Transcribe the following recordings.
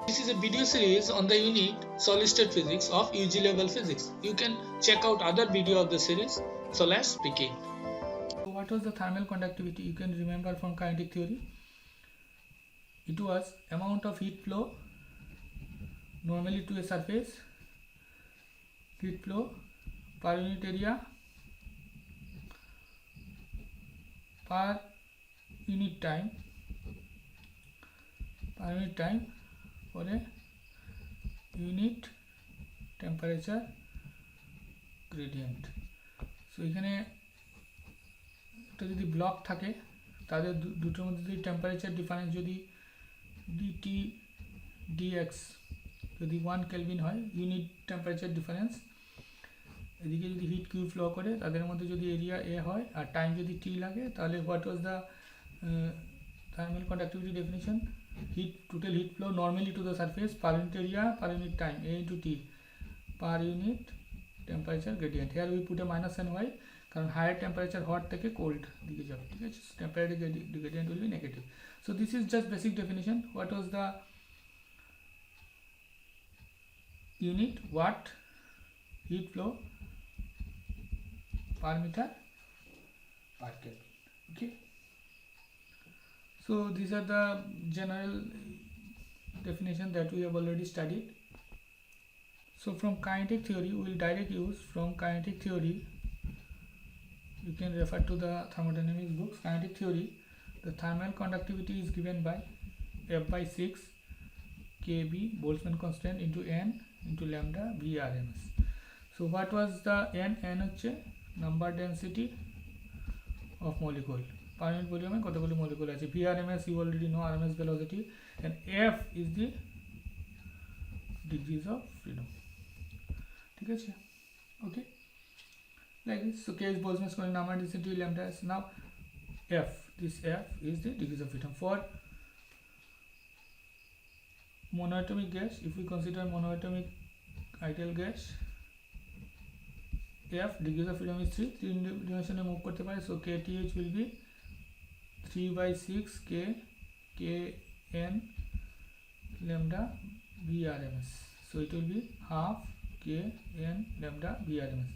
This is a video series on the unit solid state physics of UG level physics. You can check out other video of the series. So let's begin. So what was the thermal conductivity? You can remember from kinetic theory. It was amount of heat flow normally to a surface, heat flow per unit area per unit time for a unit temperature gradient. So এখানে একটা যদি block থাকে তাদের দুটোর মধ্যে যদি temperature difference যদি dT dx যদি 1 কেলভিন হয় ইউনিট টেম্পারেচার ডিফারেন্স, এদিকে যদি হিট কিউ ফ্লো করে তাদের মধ্যে যদি এরিয়া এ হয় আর টাইম যদি টি লাগে, তাহলে what was the thermal conductivity definition? Total heat flow normally to the surface per unit area per unit time, A into T, per unit temperature gradient. Here we put a minus and y কারণ higher temperature hot থেকে cold দিকে যাবে, ঠিক আছে? Temperature gradient will be negative. So this is just basic definition. What was the unit? Watt heat flow per meter per Kelvin. Okay. So these are the general definition that we have already studied. So from kinetic theory, we will direct use from kinetic theory. You can refer to the thermodynamics books. Kinetic theory, the thermal conductivity is given by F by 6 kb Boltzmann constant into n into lambda Vrms. So what was the n? N হচ্ছে number density of molecule. Per unit volume এ কতগুলো molecule আছে. Vrms you already know, RMS velocity, and F is the degrees of freedom. ঠিক আছে? Okay, like this. So K is Boltzmann's constant, number density, lambda is now F. This F is the degrees of freedom for monoatomic gas. If we consider monoatomic ideal gas, F degrees of freedom is 3 dimension move করতে পারে. So kth will be 3 by 6 kn lambda Vrms. So it will be half kn lambda Vrms.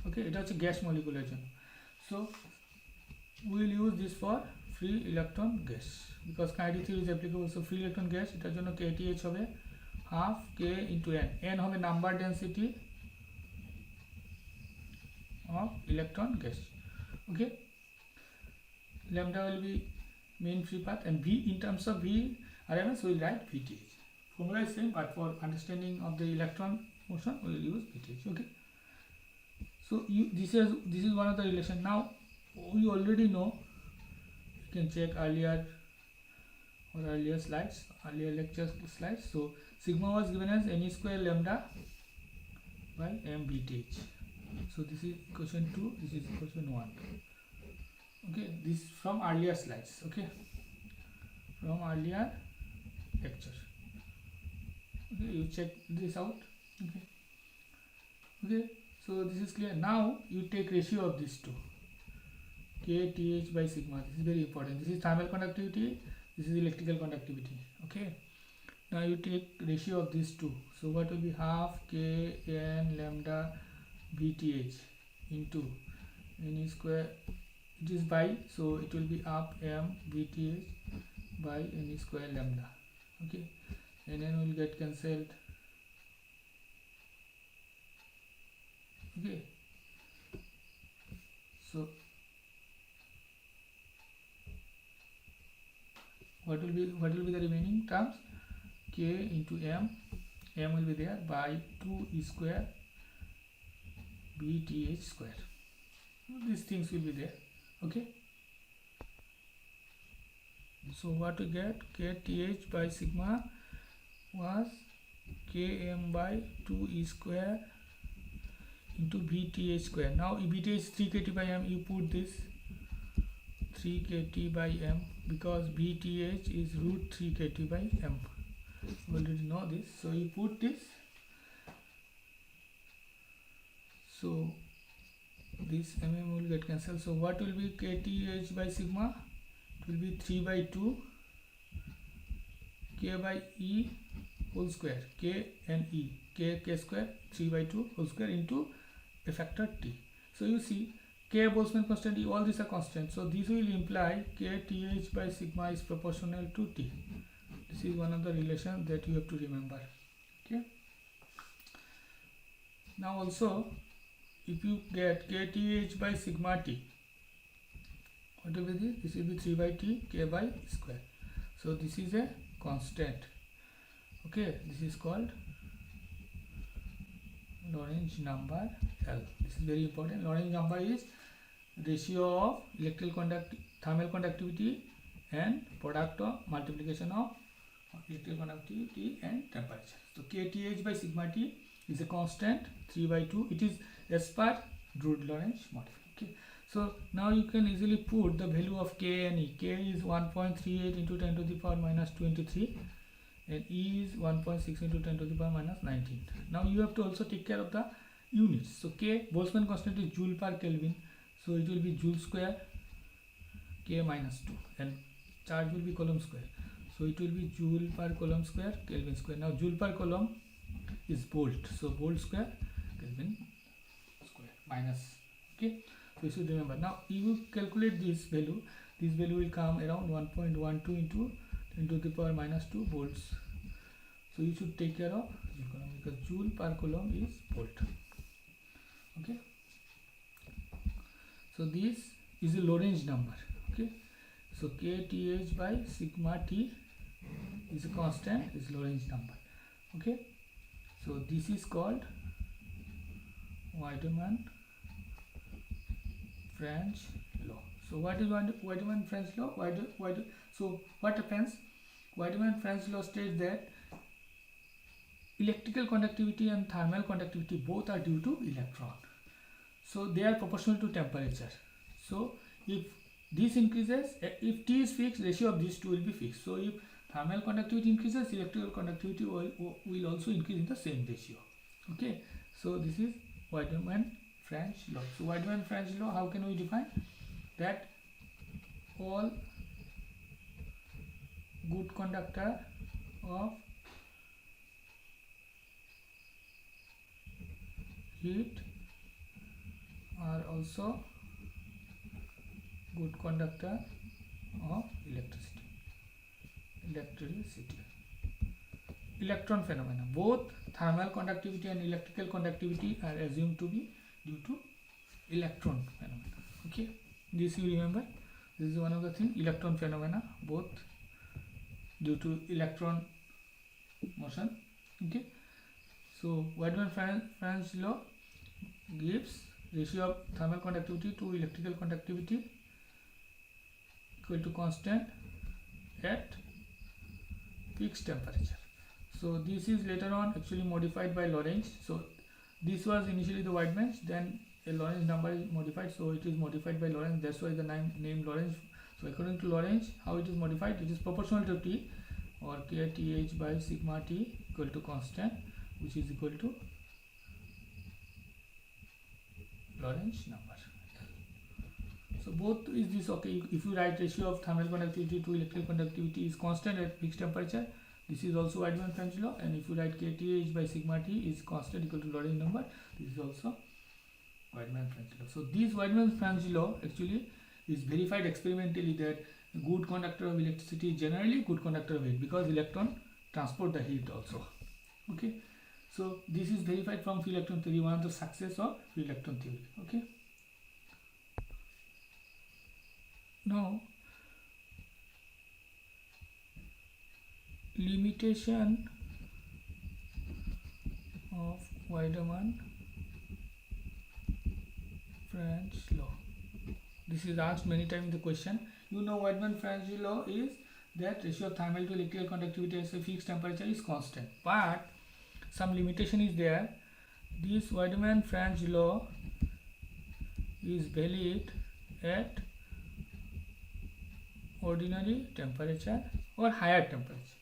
Okay, এটা হচ্ছে gas মলিকুলের জন্য. So we will use this for free electron gas because kinetic theory is applicable. So free electron gas এটার জন্য kth হবে half k into n. n হবে number density of electron gas. Okay, lambda will be main free path, and v in terms of Vrms we will write Vth. Formula is same, but for understanding of the electron motion we will use Vth. Okay, so this is one of the relation. Now we already know, you can check earlier slides, earlier lecture slides. So sigma was given as n square lambda by m Vth. So this is equation 2, this is equation 1. Okay, this from earlier slides. Okay, from earlier lecture. Okay, you check this out. Okay, so this is clear. Now you take ratio of these two, kth by sigma. This is very important. This is thermal conductivity, this is electrical conductivity. Okay, now you take ratio of these two. So what will be half kn lambda Vth into n square, it is by, so it will be up m Vth by n square lambda. Okay, and then will get cancelled. Okay, so what will be the remaining terms? K into m will be there by 2 square Vth square. These things will be there. Okay, so what we get, kth by sigma was km by 2 square into Vth square. Now Vth is 3 kt by m, you put this 3 kt by m because Vth is root 3 kt by m. You already know this, so you put this. So this mm will get cancelled. So what will be kth by sigma? It will be 3 by 2 k by e whole square, k and e, k square 3 by 2 whole square into a factor t. So you see k Boltzmann constant, e, all these are constants. So this will imply k th by sigma is proportional to t. This is one of the relations that you have to remember. Okay. Now also, if you get kth by sigma t, what will be this? This will be 3 by t k by square. So this is a constant. Okay, this is called Lorentz number L. This is very important. Lorentz number is ratio of thermal conductivity and product of multiplication of electrical conductivity and temperature. So kth by sigma t is a constant 3 by 2. It is as per Drude-Lorentz model. Okay. So now you can easily put the value of k and e. K is 1.38 into 10 to the power minus 23 and e is 1.6 into 10 to the power minus 19. Now you have to also take care of the units. So k Boltzmann constant is joule per Kelvin. So it will be joule square k minus 2 and charge will be coulomb square. So it will be joule per coulomb square Kelvin square. Now joule per coulomb is volt. So volt square Kelvin square minus. Okay. So you should remember. Now you calculate this value. This value will come around 1.12 into 10 to the power minus 2 volts. So you should take care of joule coulomb because joule per coulomb is volt. Okay. So this is a Lorentz number. Okay. So kth by sigma t is a constant, is Lorentz number. Okay. So this is called Wiedemann-French law. So what is Wiedemann-French law? So what happens? Wiedemann-French law states that electrical conductivity and thermal conductivity both are due to electron. So they are proportional to temperature. So if this increases, if T is fixed, ratio of these two will be fixed. So if thermal conductivity increases, electrical conductivity will also increase in the same ratio. Okay. So this is Wiedemann-French law. So Wiedemann-French law, how can we define? That all good conductor of heat are also good conductor of electricity. Electron phenomena. Both thermal conductivity and electrical conductivity are assumed to be due to electron phenomena. Okay, this you remember. This is one of the things. Electron phenomena both due to electron motion. Okay, so Wiedemann-French law gives ratio of thermal conductivity to electrical conductivity equal to constant at fixed temperature. So this is later on actually modified by Lorentz. So this was initially the Wiedemann, then a Lorentz number is modified, so it is modified by Lorentz. That's why the name Lorentz. So according to Lorentz, how it is modified? It is proportional to T, or kth by sigma t equal to constant, which is equal to Lorentz number. So both is this. Okay, if you write ratio of thermal conductivity to electrical conductivity is constant at fixed temperature, this is also Wiedemann-French law. And if you write kth by sigma t is constant equal to Lorentz number, this is also Wiedemann-French law. So this Wiedemann-French law actually is verified experimentally that good conductor of electricity is generally good conductor of heat because electron transport the heat also. Okay, so this is verified from free electron theory, one of the success of free electron theory. Okay, now limitation of Wiedemann-French law. This is asked many times in the question. You know Wiedemann-French law is that ratio of thermal to electrical conductivity at a fixed temperature is constant, but some limitation is there. This Wiedemann-French law is valid at ordinary temperature or higher temperature.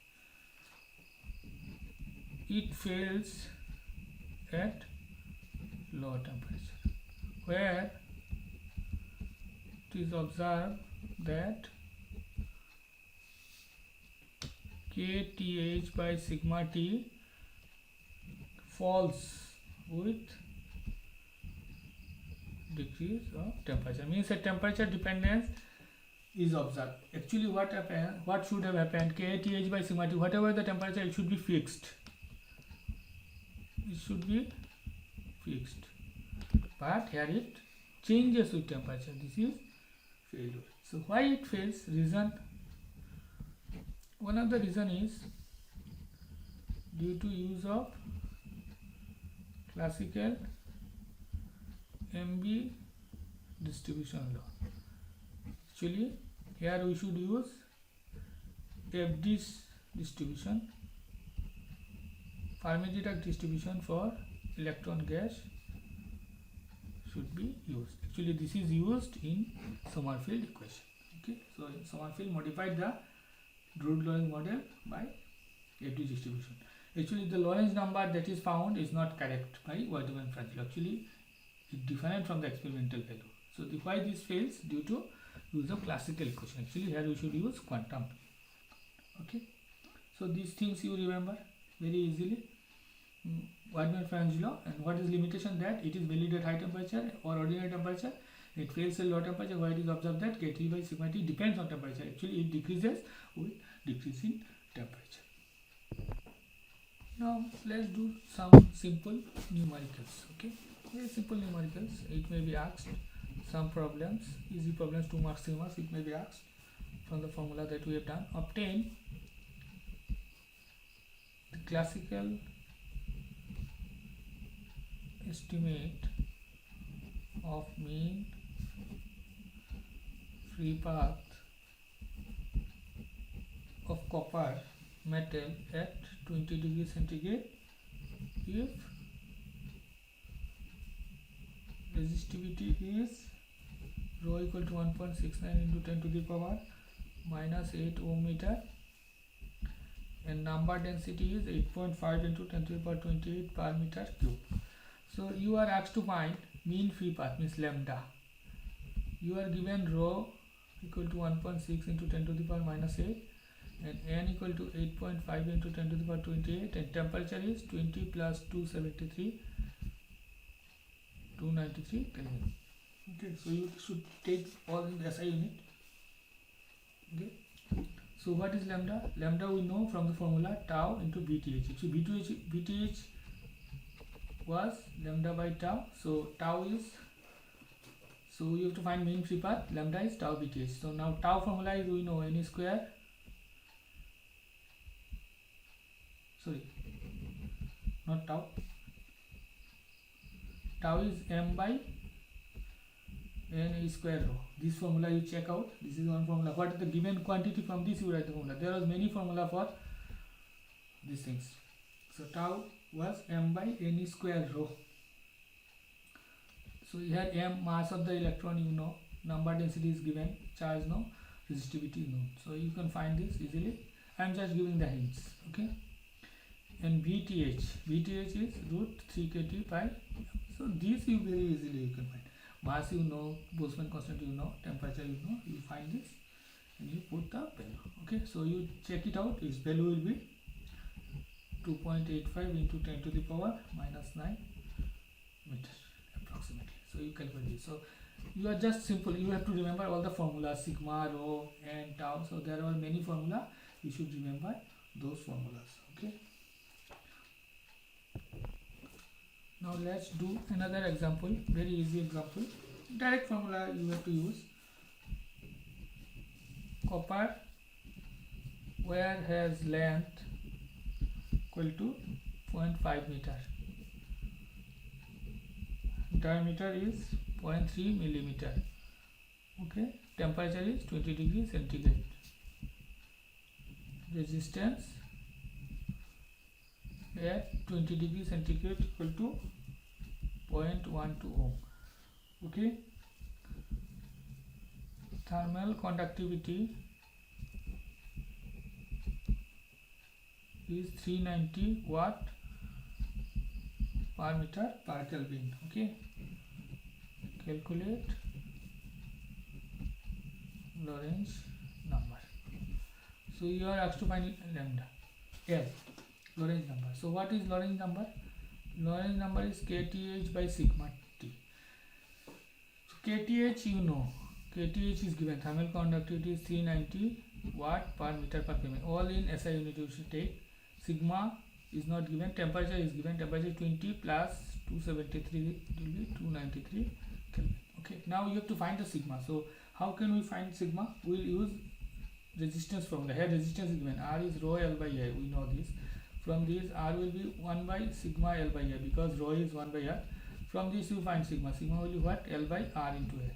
It fails at lower temperature, where it is observed that k kth by sigma t falls with decrease of temperature. Means a temperature dependence is observed. Actually what happened, what should have happened, kth by sigma t, whatever the temperature, it should be fixed. It should be fixed. But here it changes with temperature. This is failure. So why it fails? Reason, one of the reason is due to use of classical MB distribution law. Actually here we should use FD distribution, Fermi-Dirac distribution for electron gas should be used. Actually this is used in Sommerfeld equation. Okay, so Sommerfeld modified the Drude-Lorentz model by FD distribution. Actually the Lorentz number that is found is not correct by Weidemann-Frenzel. Actually it different from the experimental value. So why this fails? Due to use of classical equation. Actually here we should use quantum. Okay, so these things you remember very easily. Weidemann-Frenzel law, and what is limitation? That it is valid at high temperature or ordinary temperature. It fails at low temperature. Why it is observed that kT by sigma t depends on temperature. Actually it decreases with decrease in temperature. Now let's do some simple numericals. Okay, very simple numericals. It may be asked some problems, easy problems, 2 marks, 3 marks. It may be asked from the formula that we have done. Obtain the classical estimate of mean free path of copper metal at 20 degrees centigrade if resistivity is rho equal to 1.69 into 10 to the power minus 8 ohm meter and number density is 8.5 into 10 to the power 28 per meter cube. So you are asked to find mean free path, means lambda. You are given rho equal to 1.6 into 10 to the power minus 8 and n equal to 8.5 into 10 to the power 28 and temperature is 20 plus 273 293 Kelvin. Okay, so you should take all in the SI unit. Okay, so what is lambda? Lambda we know from the formula tau into VTH. Actually VTH was lambda by tau, so tau is, so we have to find mean free path, lambda is tau VTH. So now tau formula is, we know, n square, sorry, not tau, tau is m by n square rho. This formula you check out. This is one formula. What is the given quantity? From this you write the formula. There was many formula for these things. So tau was m by n square rho. So here m, mass of the electron you know, number density is given, charge no, resistivity no. So you can find this easily. I am just giving the hints. Okay. And VTH is root 3 kT by. So these you very easily you can find. Mass you know, Boltzmann constant you know, temperature you know, you find this and you put the value. Okay, so you check it out. Its value will be 2.85 into 10 to the power minus 9 meter approximately. So you calculate this. So you are just simple, you have to remember all the formulas, sigma, rho and tau. So there are many formula, you should remember those formulas. Okay, now let's do another example, very easy example. Direct formula you have to use. Copper wire has length equal to 0.5 meter, diameter is 0.3 millimeter. Okay, temperature is 20 degrees centigrade, resistance at 20 degrees centigrade equal to 0.12 ohm. Okay, thermal conductivity is 390 watt per meter per Kelvin. Okay, calculate Lorentz number. So you are asked to find lambda L, Lorentz number. So what is Lorentz number? Lorentz number is kth by sigma t. So kth you know, kth is given, thermal conductivity is 390 watt per meter per Kelvin. All in SI unit you should take. Sigma is not given, temperature is given, temperature 20 plus 273 will be 293 Kelvin. Okay, now you have to find the sigma. So how can we find sigma? We will use resistance formula. Here resistance is given, R is rho L by A, we know this. From this R will be 1 by sigma L by A, because rho is 1 by R. From this you find sigma. Sigma will be what? L by R into A.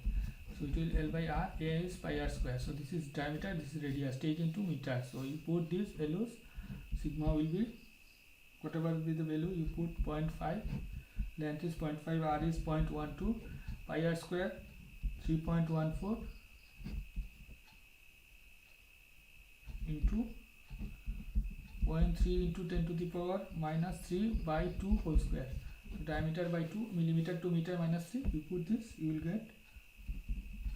So it will L by R, A is pi R square. So this is diameter, this is radius, take into meters. So you put these values, sigma will be, whatever will be the value, you put 0.5, length is 0.5, R is 0.12, pi R square 3.14 into 0.3 into 10 to the power minus 3 by 2 whole square. So diameter by 2, millimeter to meter minus 3, you put this, you will get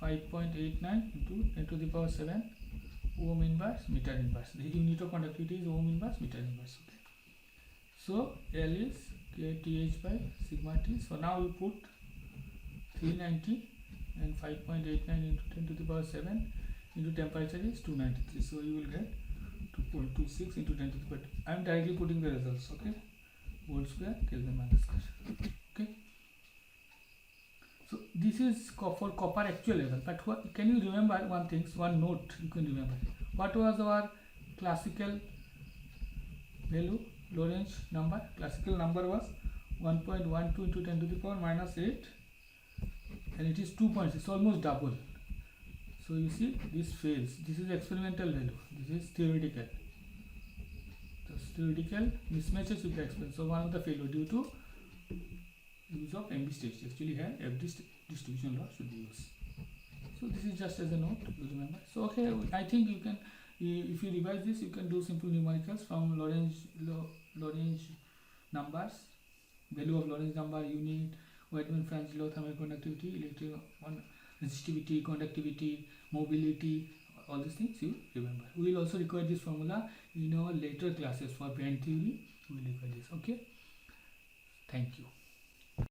5.89 into 10 to the power 7 ohm inverse meter inverse. The unit of conductivity is ohm inverse meter inverse. Okay. So L is kth by sigma t. So now we put 390 and 5.89 into 10 to the power 7 into temperature is 293. So you will get 2.26 into 10 to the power. I am directly putting the results. Okay. Volt square Kelvin minus square. Okay. So this is for copper actual level. But what, can you remember one thing? One note you can remember. What was our classical value? Lorentz number. Classical number was 1.12 into 10 to the power minus 8, and it is 2.6, almost double. So you see this fails. This is experimental value. This is theoretical. So theoretical mismatches with the experiment. So one of the failure due to use of MB stage. Actually here FD distribution law should be used. So this is just as a note, you remember. So okay, I think you can, if you revise this, you can do simple numericals from Lorentz numbers, value of Lorentz number, unit, Weidmann-Franz law, thermal conductivity, electric resistivity, conductivity, mobility, all these things you remember. We will also require this formula in our later classes for band theory. We will require this. Okay. Thank you.